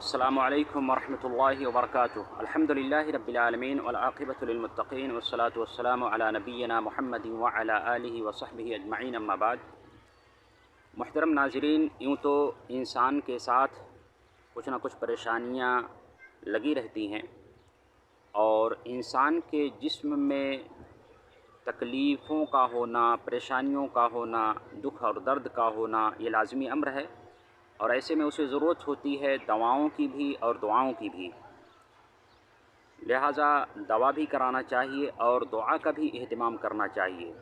السلام علیکم ورحمۃ اللہ وبرکاتہ۔ الحمدللہ رب العالمین والعاقبۃ للمتقین والصلاة والسلام علی نبینا محمد وعلی آلہ وصحبہ اجمعین، اما بعد۔ محترم ناظرین، یوں تو انسان کے ساتھ کچھ نہ کچھ پریشانیاں لگی رہتی ہیں، اور انسان کے جسم میں تکلیفوں کا ہونا، پریشانیوں کا ہونا، دکھ اور درد کا ہونا یہ لازمی امر ہے، اور ایسے میں اسے ضرورت ہوتی ہے دواؤں کی بھی اور دعاؤں کی بھی۔ لہٰذا دوا بھی کرانا چاہیے اور دعا کا بھی اہتمام کرنا چاہیے۔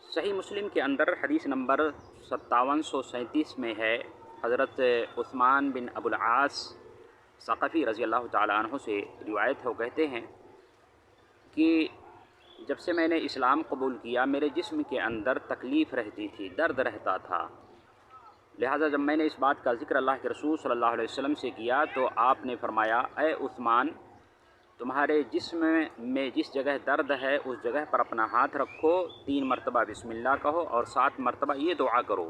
صحیح مسلم کے اندر حدیث نمبر 5737 میں ہے، حضرت عثمان بن ابو العاص ثقفی رضی اللہ تعالیٰ عنہ سے روایت ہے، وہ کہتے ہیں کہ جب سے میں نے اسلام قبول کیا میرے جسم کے اندر تکلیف رہتی تھی، درد رہتا تھا۔ لہٰذا جب میں نے اس بات کا ذکر اللہ کے رسول صلی اللہ علیہ وسلم سے کیا تو آپ نے فرمایا، اے عثمان، تمہارے جسم میں جس جگہ درد ہے اس جگہ پر اپنا ہاتھ رکھو، 3 مرتبہ بسم اللہ کہو اور 7 مرتبہ یہ دعا کرو۔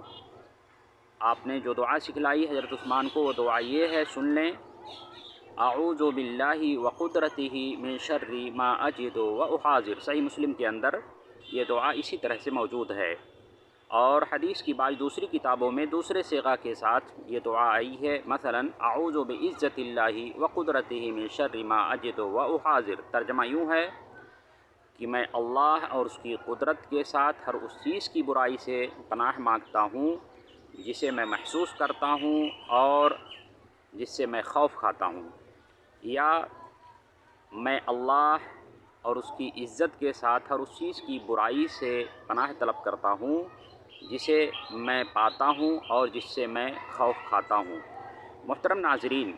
آپ نے جو دعا سکھلائی حضرت عثمان کو، وہ دعا یہ ہے، سن لیں: اعوذ باللہ وقدرتہ من شر ما اجد واحاذر۔ صحیح مسلم کے اندر یہ دعا اسی طرح سے موجود ہے، اور حدیث کی بعض دوسری کتابوں میں دوسرے صیغہ کے ساتھ یہ دعا آئی ہے، مثلا اعوذ بعزت اللہ وقدرتہ من شر ما اجد واحاذر۔ ترجمہ یوں ہے کہ میں اللہ اور اس کی قدرت کے ساتھ ہر اس چیز کی برائی سے پناہ مانگتا ہوں جسے میں محسوس کرتا ہوں اور جس سے میں خوف کھاتا ہوں، یا میں اللہ اور اس کی عزت کے ساتھ ہر اس چیز کی برائی سے پناہ طلب کرتا ہوں جسے میں پاتا ہوں اور جس سے میں خوف کھاتا ہوں۔ محترم ناظرین،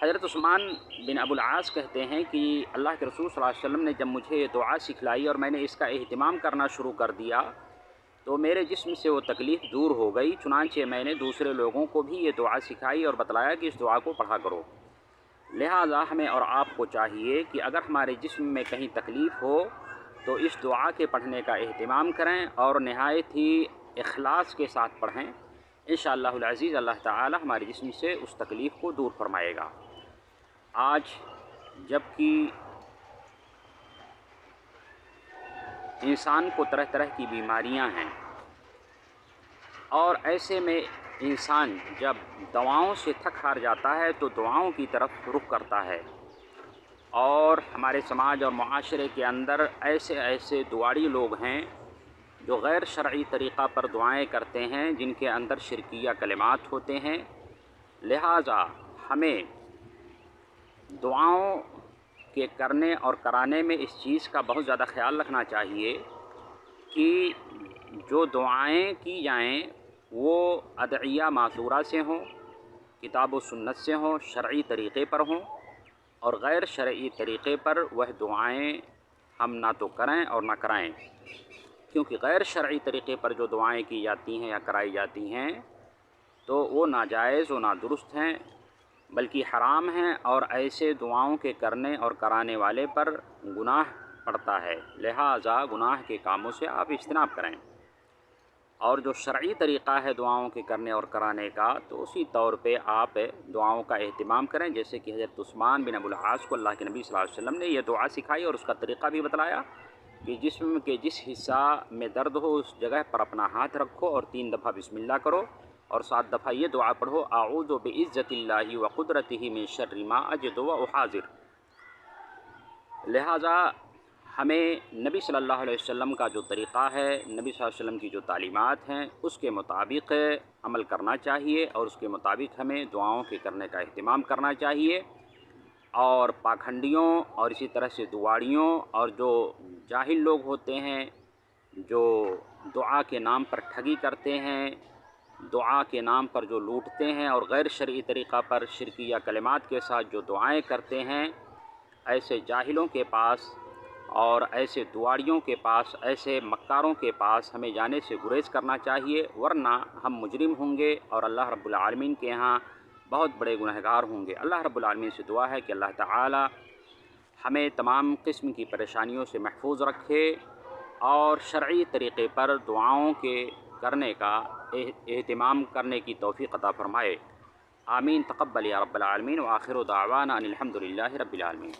حضرت عثمان بن ابو العاص کہتے ہیں کہ اللہ کے رسول صلی اللہ علیہ وسلم نے جب مجھے یہ دعا سکھلائی اور میں نے اس کا اہتمام کرنا شروع کر دیا تو میرے جسم سے وہ تکلیف دور ہو گئی، چنانچہ میں نے دوسرے لوگوں کو بھی یہ دعا سکھائی اور بتلایا کہ اس دعا کو پڑھا کرو۔ لہٰذا ہمیں اور آپ کو چاہیے کہ اگر ہمارے جسم میں کہیں تکلیف ہو تو اس دعا کے پڑھنے کا اہتمام کریں اور نہایت ہی اخلاص کے ساتھ پڑھیں۔ انشاءاللہ العزیز اللہ تعالی ہمارے جسم سے اس تکلیف کو دور فرمائے گا۔ آج جب کہ انسان کو طرح طرح کی بیماریاں ہیں، اور ایسے میں انسان جب دواؤں سے تھک ہار جاتا ہے تو دعاؤں کی طرف رخ کرتا ہے، اور ہمارے سماج اور معاشرے کے اندر ایسے دعاڑی لوگ ہیں جو غیر شرعی طریقہ پر دعائیں کرتے ہیں، جن کے اندر شرکیہ کلمات ہوتے ہیں۔ لہٰذا ہمیں دعاؤں کے کرنے اور کرانے میں اس چیز کا بہت زیادہ خیال رکھنا چاہیے کہ جو دعائیں کی جائیں وہ ادعیہ معثورہ سے ہوں، کتاب و سنت سے ہوں، شرعی طریقے پر ہوں، اور غیر شرعی طریقے پر وہ دعائیں ہم نہ تو کریں اور نہ کرائیں، کیونکہ غیر شرعی طریقے پر جو دعائیں کی جاتی ہیں یا کرائی جاتی ہیں تو وہ ناجائز و نادرست ہیں، بلکہ حرام ہیں، اور ایسے دعاؤں کے کرنے اور کرانے والے پر گناہ پڑتا ہے۔ لہٰذا گناہ کے کاموں سے آپ اجتناب کریں، اور جو شرعی طریقہ ہے دعاؤں کے کرنے اور کرانے کا تو اسی طور پہ آپ دعاؤں کا اہتمام کریں، جیسے کہ حضرت عثمان بن ابو العاص کو اللہ کے نبی صلی اللہ علیہ وسلم نے یہ دعا سکھائی اور اس کا طریقہ بھی بتلایا کہ جسم کے جس حصہ میں درد ہو اس جگہ پر اپنا ہاتھ رکھو اور 3 دفعہ بسم اللہ کرو اور 7 دفعہ یہ دعا پڑھو: اعوذ بعزت اللہ وقدرتہ من شر ما اجد واحاذر۔ لہٰذا ہمیں نبی صلی اللہ علیہ وسلم کا جو طریقہ ہے، نبی صلی اللہ علیہ وسلم کی جو تعلیمات ہیں اس کے مطابق عمل کرنا چاہیے، اور اس کے مطابق ہمیں دعاؤں کے کرنے کا اہتمام کرنا چاہیے، اور پاکھنڈیوں اور اسی طرح سے دعاڑیوں اور جو جاہل لوگ ہوتے ہیں جو دعا کے نام پر ٹھگی کرتے ہیں، دعا کے نام پر جو لوٹتے ہیں اور غیر شرعی طریقہ پر شرکیہ کلمات کے ساتھ جو دعائیں کرتے ہیں، ایسے جاہلوں کے پاس اور ایسے دعاڑیوں کے پاس، ایسے مکاروں کے پاس ہمیں جانے سے گریز کرنا چاہیے، ورنہ ہم مجرم ہوں گے اور اللہ رب العالمین کے ہاں بہت بڑے گنہگار ہوں گے۔ اللہ رب العالمین سے دعا ہے کہ اللہ تعالی ہمیں تمام قسم کی پریشانیوں سے محفوظ رکھے اور شرعی طریقے پر دعاؤں کے کرنے کا اہتمام کرنے کی توفیق عطا فرمائے۔ آمین تقبل یا رب العالمین، وآخر دعوانا ان الحمد للہ رب العالمین۔